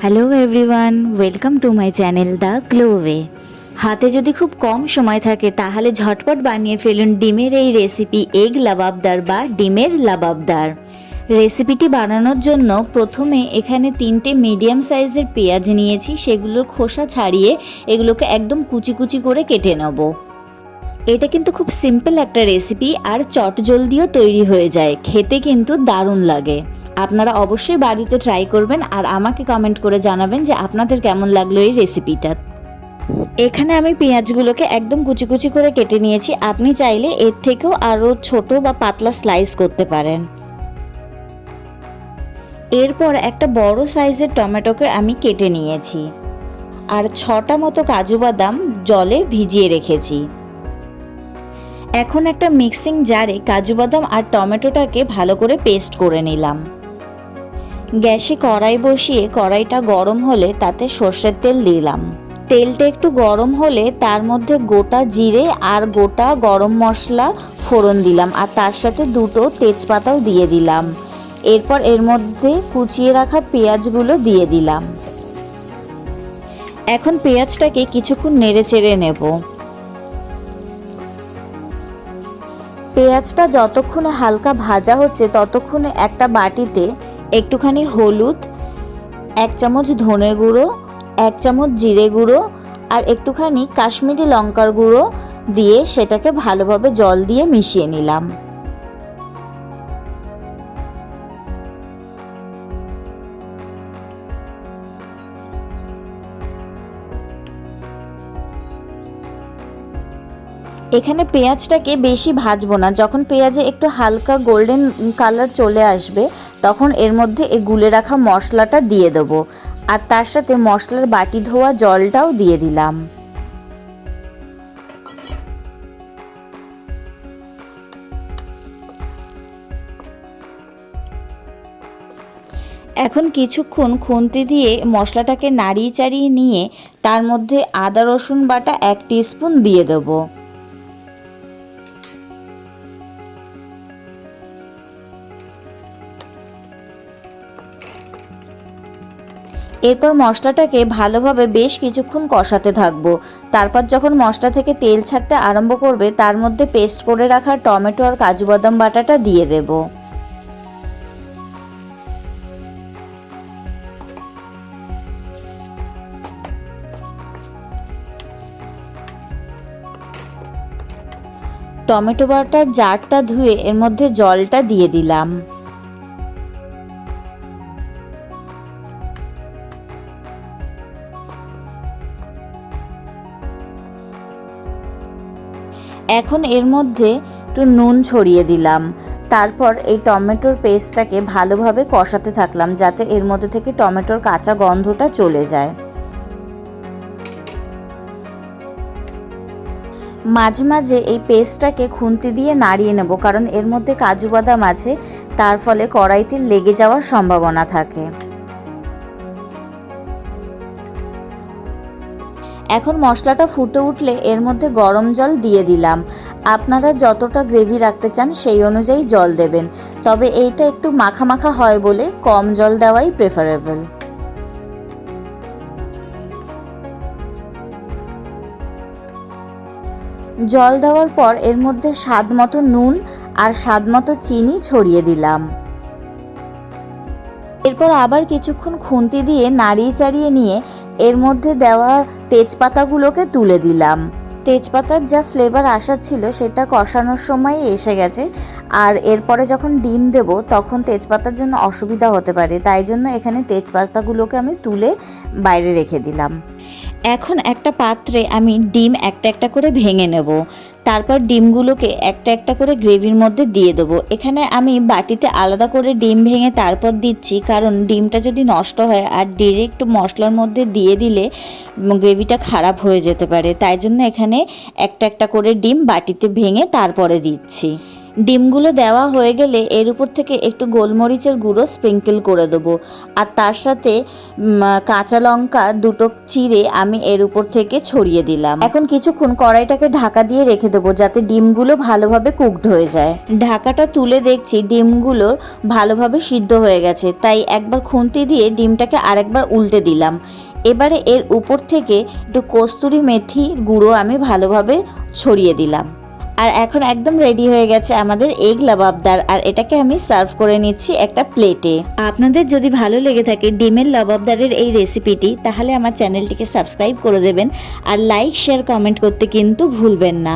Hello everyone, welcome to my channel the glow way. হাতে যদি খুব কম সময় থাকে তাহলে ঝটপট বানিয়ে ফেলুন ডিমের এই রেসিপি, এগ লাবাবদার বা ডিমের লাবাবদার। রেসিপিটি বানানোর জন্য প্রথমে এখানে 3টে মিডিয়াম সাইজের পেঁয়াজ নিয়েছি, সেগুলোর খোসা ছাড়িয়ে এগুলোকে একদম কুচি কুচি করে কেটে নেব। এটা কিন্তু খুব সিম্পল একটা রেসিপি আর চটজলদিও তৈরি হয়ে যায়, খেতে কিন্তু দারুণ লাগে। আপনারা অবশ্যই বাড়িতে ট্রাই করবেন আর আমাকে কমেন্ট করে জানাবেন যে আপনাদের কেমন লাগলো এই রেসিপিটা। এখানে আমি পেঁয়াজগুলোকে একদম কুচি কুচি করে কেটে নিয়েছি। আপনি চাইলে এর থেকেও আরও ছোট বা পাতলা স্লাইস করতে পারেন। এরপর একটা বড় সাইজের টমেটোকে আমি কেটে নিয়েছি আর 6টা মতো কাজু বাদাম জলে ভিজিয়ে রেখেছি। এখন একটা মিক্সিং জারে কাজু বাদাম আর টমেটোটাকে ভালো করে পেস্ট করে নিলাম। গ্যাসে কড়াই বসিয়ে কড়াইটা গরম হলে তাতে সর্ষের তেল দিলাম। তেলটা একটু গরম হলে তার মধ্যে গোটা জিরে আর গোটা গরম মশলা ফোড়ন দিলাম আর তার সাথে 2টো তেজপাতাও দিয়ে দিলাম। এরপর এর মধ্যে কুচিয়ে রাখা পেঁয়াজগুলো দিয়ে দিলাম। এখন পেঁয়াজটাকে কিছুক্ষণ নেড়ে চেড়ে নেব। পেঁয়াজটা যতক্ষণে হালকা ভাজা হচ্ছে ততক্ষণে একটা বাটিতে একটুখানি হলুদ, 1 চামচ ধনের গুঁড়ো, 1 চামচ জিরে গুঁড়ো আর একটুখানি কাশ্মীরি লঙ্কার গুঁড়ো দিয়ে সেটাকে ভালোভাবে জল দিয়ে মিশিয়ে নিলাম। এখানে পেঁয়াজটাকে বেশি ভাজবো না, যখন পেঁয়াজে একটু হালকা গোল্ডেন কালার চলে আসবে তখন এর মধ্যে এই গুলে রাখা মশলাটা দিয়ে দেবো আর তার সাথে মশলার বাটি ধোয়া জলটাও দিয়ে দিলাম। এখন কিছুক্ষণ খুন্তি দিয়ে মশলাটাকে নাড়িয়ে চাড়িয়ে নিয়ে তার মধ্যে আদা রসুন বাটা 1 টিস্পুন দিয়ে দেবো। এরপর মশলাটাকে ভালোভাবে বেশ কিছুক্ষণ কষাতে থাকবো। তারপর যখন মশলা থেকে তেল ছাড়তে আরম্ভ করবে তার মধ্যে পেস্ট করে রাখা টমেটো আর কাজু বাদাম বাটাটা দিয়ে দেব। টমেটো বাটার জারটা ধুয়ে এর মধ্যে জলটা দিয়ে দিলাম। এখন এর মধ্যে একটু নুন ছড়িয়ে দিলাম। তারপর এই টমেটোর পেস্টটাকে ভালোভাবে কষাতে থাকলাম যাতে এর মধ্যে থেকে টমেটোর কাঁচা গন্ধটা চলে যায়। মাঝে মাঝে এই পেস্টটাকে খুন্তি দিয়ে নাড়িয়ে নেব, কারণ এর মধ্যে কাজু বাদাম আছে, তার ফলে কড়াইতে লেগে যাওয়ার সম্ভাবনা থাকে। এখন মশলাটা ফুটে উঠলে এর মধ্যে গরম জল দিয়ে দিলাম। আপনারা যতটা গ্রেভি রাখতে চান সেই অনুযায়ী জল দেবেন, তবে এইটা একটু মাখা মাখা হয় বলে কম জল দেওয়াই প্রেফারেবল। জল দেওয়ার পর এর মধ্যে স্বাদ মতো নুন আর স্বাদ মতো চিনি ছড়িয়ে দিলাম। এরপর আবার কিছুক্ষণ খুন্তি দিয়ে নাড়িয়ে চাড়িয়ে নিয়ে এর মধ্যে দেওয়া তেজপাতাগুলোকে তুলে দিলাম। তেজপাতার যা ফ্লেভার আসার ছিল সেটা কষানোর সময় এসে গেছে, আর এরপরে যখন ডিম দেব তখন তেজপাতার জন্য অসুবিধা হতে পারে, তাই জন্য এখানে তেজপাতাগুলোকে আমি তুলে বাইরে রেখে দিলাম। এখন একটা পাত্রে আমি ডিম একটা একটা করে ভেঙে নেব। তারপর ডিমগুলোকে একটা একটা করে গ্রেভির মধ্যে দিয়ে দেবো। এখানে আমি বাটিতে আলাদা করে ডিম ভেঙে তারপর দিচ্ছি, কারণ ডিমটা যদি নষ্ট হয় আর ডিরেক্ট মশলার মধ্যে দিয়ে দিলে গ্রেভিটা খারাপ হয়ে যেতে পারে, তাই জন্য এখানে একটা একটা করে ডিম বাটিতে ভেঙে তারপরে দিচ্ছি। ডিমগুলো দেওয়া হয়ে গেলে এর উপর থেকে একটু গোলমরিচের গুঁড়ো স্প্রিঙ্কেল করে দেবো, আর তার সাথে কাঁচা লঙ্কা দুটো চিড়ে আমি এর উপর থেকে ছড়িয়ে দিলাম। এখন কিছুক্ষণ কড়াইটাকে ঢাকা দিয়ে রেখে দেবো যাতে ডিমগুলো ভালোভাবে কুকড হয়ে যায়। ঢাকাটা তুলে দেখছি ডিমগুলো ভালোভাবে সিদ্ধ হয়ে গেছে, তাই একবার খুন্তি দিয়ে ডিমটাকে আরেকবার উল্টে দিলাম। এবারে এর উপর থেকে একটু কস্তুরি মেথি গুঁড়ো আমি ভালোভাবে ছড়িয়ে দিলাম। আর এখন একদম রেডি হয়ে গেছে আমাদের এগ লাবাবদার, আর এটাকে আমি সার্ভ করে নিচ্ছি একটা প্লেটে। আপনাদের যদি ভালো লেগে থাকে ডিমের লাবাবদারের এই রেসিপিটি, তাহলে আমার চ্যানেলটিকে সাবস্ক্রাইব করে দেবেন, আর লাইক শেয়ার কমেন্ট করতে কিন্তু ভুলবেন না।